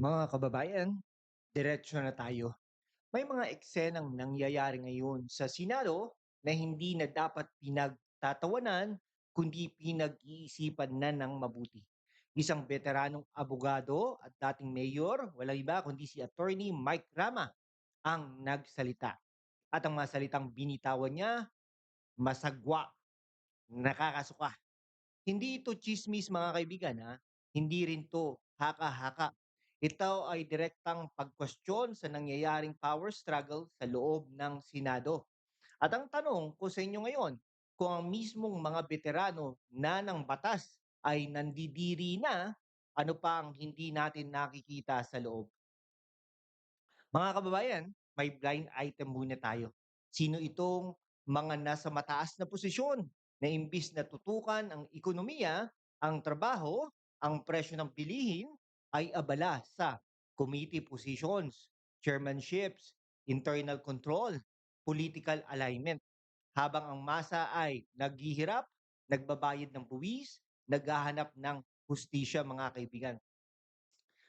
Mga kababayan, diretso na tayo. May mga eksenang nangyayari ngayon sa Senado na hindi na dapat pinagtatawanan kundi pinag-iisipan na ng mabuti. Isang veteranong abogado at dating mayor, walang iba kundi si Attorney Mike Rama ang nagsalita. At ang mga salitang binitawan niya, masagwa, nakakasuka. Hindi ito chismis mga kaibigan ha. Hindi rin 'to haka-haka. Ito ay direktang pagkwestiyon sa nangyayaring power struggle sa loob ng Senado. At ang tanong ko sa inyo ngayon, kung ang mismong mga veterano na ng batas ay nandidiri na, ano pa ang hindi natin nakikita sa loob? Mga kababayan, may blind item muna tayo. Sino itong mga nasa mataas na posisyon na imbis na tutukan ang ekonomiya, ang trabaho, ang presyo ng bilihin ay abala sa committee positions, chairmanships, internal control, political alignment. Habang ang masa ay naghihirap, nagbabayad ng buwis, naghahanap ng hustisya mga kaibigan.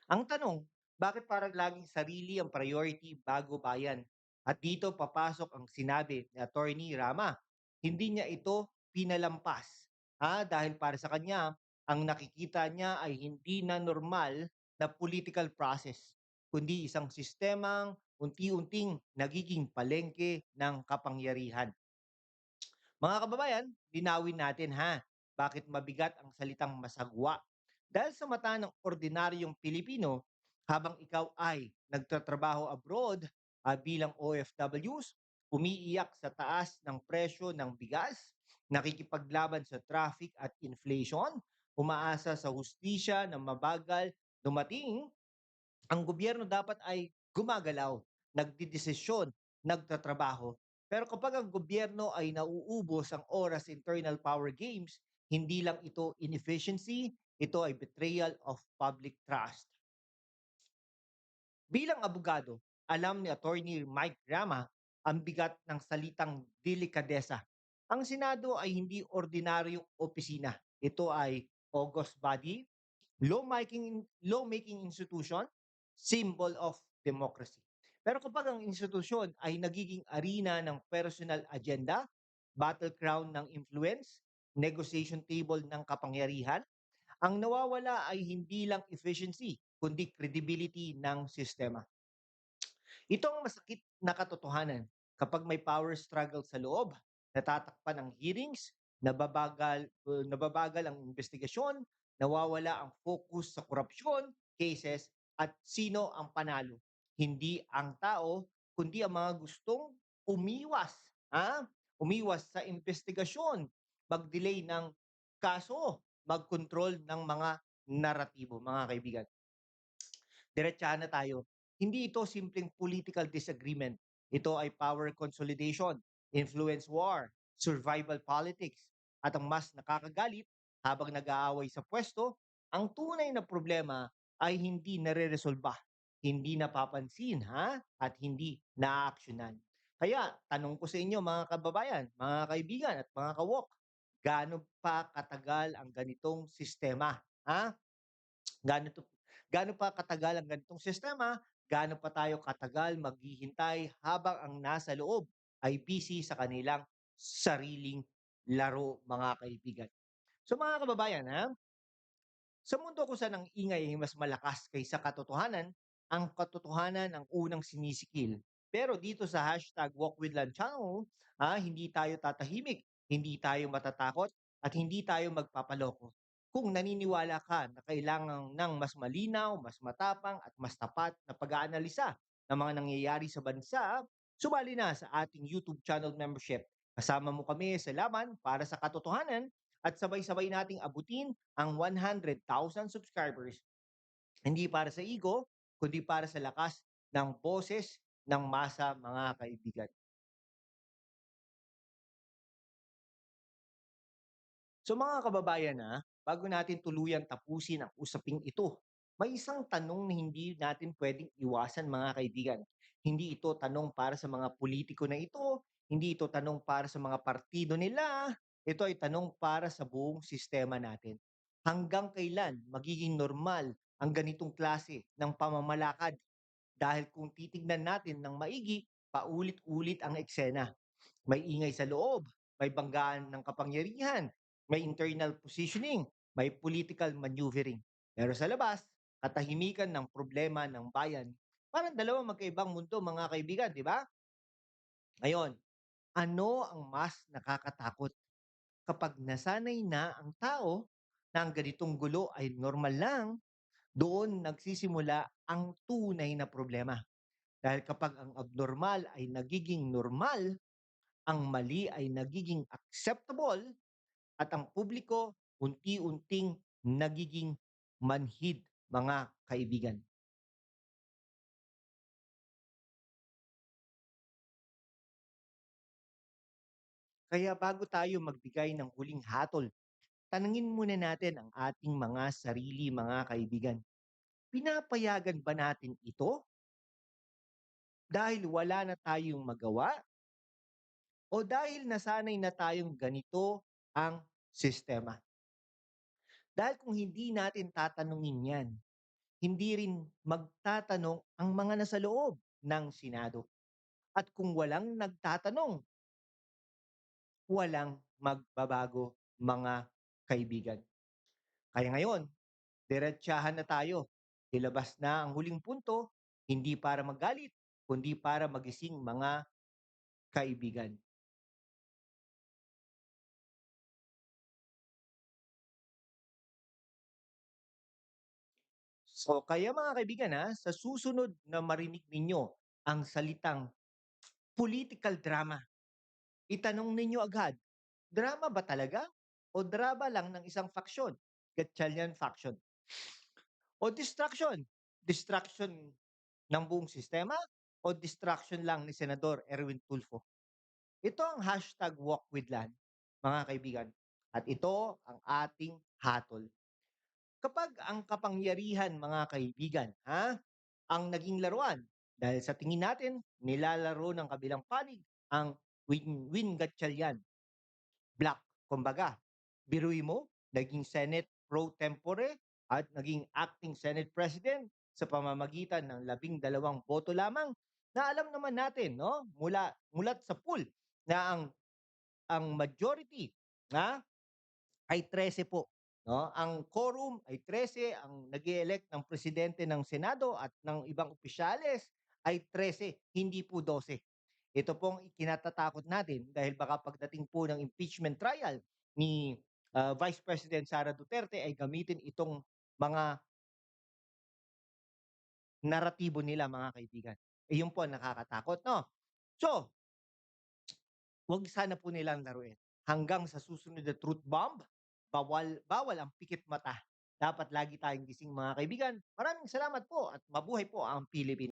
Ang tanong, bakit parang laging sarili ang priority bago bayan? At dito papasok ang sinabi ni Attorney Rama. Hindi niya ito pinalampas. Dahil para sa kanya, ang nakikita niya ay hindi na normal na political process, kundi isang sistemang unti-unting nagiging palengke ng kapangyarihan. Mga kababayan, linawin natin ha, bakit mabigat ang salitang masagwa? Dahil sa mata ng ordinaryong Pilipino, habang ikaw ay nagtatrabaho abroad bilang OFWs, umiiyak sa taas ng presyo ng bigas, nakikipaglaban sa traffic at inflation, umaasa sa hustisya na mabagal dumating, ang gobyerno dapat ay gumagalaw, nagdidesisyon, nagtatrabaho. Pero kapag ang gobyerno ay nauubos ang oras sa internal power games, hindi lang ito inefficiency, ito ay betrayal of public trust. Bilang abogado, alam ni Attorney Mike Rama ang bigat ng salitang delikadesa. Ang Senado ay hindi ordinaryong opisina. Ito ay august body, lawmaking institution, symbol of democracy. Pero kapag ang institusyon ay nagiging arena ng personal agenda, battleground ng influence, negotiation table ng kapangyarihan, ang nawawala ay hindi lang efficiency, kundi credibility ng sistema. Ito ang masakit na katotohanan. Kapag may power struggle sa loob, natatakpan ang hearings, nababagal ang investigasyon, nawawala ang focus sa korupsyon, cases, at sino ang panalo. Hindi ang tao, kundi ang mga gustong umiwas. Umiwas sa investigasyon, mag-delay ng kaso, mag-control ng mga naratibo, mga kaibigan. Diretsahan na tayo. Hindi ito simpleng political disagreement. Ito ay power consolidation, influence war, survival politics. At ang mas nakakagalit, habang nag-aaway sa pwesto, ang tunay na problema ay hindi nare-resolba, hindi napapansin at hindi naaaksyonan. Kaya tanong ko sa inyo mga kababayan, mga kaibigan at mga kawok, gaano pa katagal ang ganitong sistema? Ha? Gaano 'to gaano pa katagal ang ganitong sistema, gaano pa tayo katagal maghihintay habang ang nasa loob ay busy sa kanilang sariling laro, mga kaibigan. So mga kababayan, sa mundo kung saan ang ingay ay mas malakas kaysa katotohanan, ang katotohanan ang unang sinisikil. Pero dito sa #WalkWithLand channel, hindi tayo tatahimik, hindi tayo matatakot, at hindi tayo magpapaloko. Kung naniniwala ka na kailangan ng mas malinaw, mas matapang at mas tapat na pag-aanalisa ng mga nangyayari sa bansa, sumali na sa ating YouTube channel membership. Kasama mo kami sa laban para sa katotohanan at sabay-sabay nating abutin ang 100,000 subscribers. Hindi para sa ego, kundi para sa lakas ng boses ng masa, mga kaibigan. So mga kababayan, bago natin tuluyang tapusin ang usaping ito, may isang tanong na hindi natin pwedeng iwasan, mga kaibigan. Hindi ito tanong para sa mga politiko na ito, hindi ito tanong para sa mga partido nila, ito ay tanong para sa buong sistema natin. Hanggang kailan magiging normal ang ganitong klase ng pamamalakad dahil kung titignan natin ng maigi, paulit-ulit ang eksena. May ingay sa loob, may banggaan ng kapangyarihan, may internal positioning, may political maneuvering. Pero sa labas, katahimikan ng problema ng bayan. Parang dalawang magkaibang mundo mga kaibigan, di ba? Ngayon, ano ang mas nakakatakot kapag nasanay na ang tao na ang ganitong gulo ay normal lang, doon nagsisimula ang tunay na problema. Dahil kapag ang abnormal ay nagiging normal, ang mali ay nagiging acceptable at ang publiko unti-unting nagiging manhid, mga kaibigan. Kaya bago tayo magbigay ng huling hatol, tanungin muna natin ang ating mga sarili, mga kaibigan. Pinapayagan ba natin ito dahil wala na tayong magawa o dahil nasanay na tayong ganito ang sistema? Dahil kung hindi natin tatanungin yan, hindi rin magtatanong ang mga nasa loob ng Senado. At kung walang nagtatanong, walang magbabago, mga kaibigan. Kaya ngayon, diretsahan na tayo. Ilabas na ang huling punto, hindi para magalit, kundi para magising, mga kaibigan. So kaya mga kaibigan, sa susunod na marinig ninyo ang salitang political drama, itanong ninyo agad, drama ba talaga o drama lang ng isang faksyon, Gatchalian faction? O distraction? Distraction ng buong sistema o distraction lang ni Senador Erwin Tulfo? Ito ang hashtag Walk with Land, mga kaibigan. At ito ang ating hatol. Kapag ang kapangyarihan, mga kaibigan, ang naging laruan, dahil sa tingin natin, nilalaro ng kabilang panig ang win-win Gatchalian black. Kumbaga, biruin mo, naging Senate pro tempore at naging acting Senate President sa pamamagitan ng 12 boto lamang na alam naman natin, no? Mulat sa pool na ang majority na ay 13 po. No? Ang quorum ay 13, ang nag elect ng presidente ng Senado at ng ibang opisyales ay 13, hindi po 12. Ito pong ikinatatakot natin dahil baka pagdating po ng impeachment trial ni Vice President Sara Duterte ay gamitin itong mga naratibo nila, mga kaibigan. Yun po ang nakakatakot, no? So, wag sana po nilang laruin. Hanggang sa susunod na truth bomb, bawal bawal ang pikit mata. Dapat lagi tayong gising, mga kaibigan. Maraming salamat po at mabuhay po ang Pilipinas.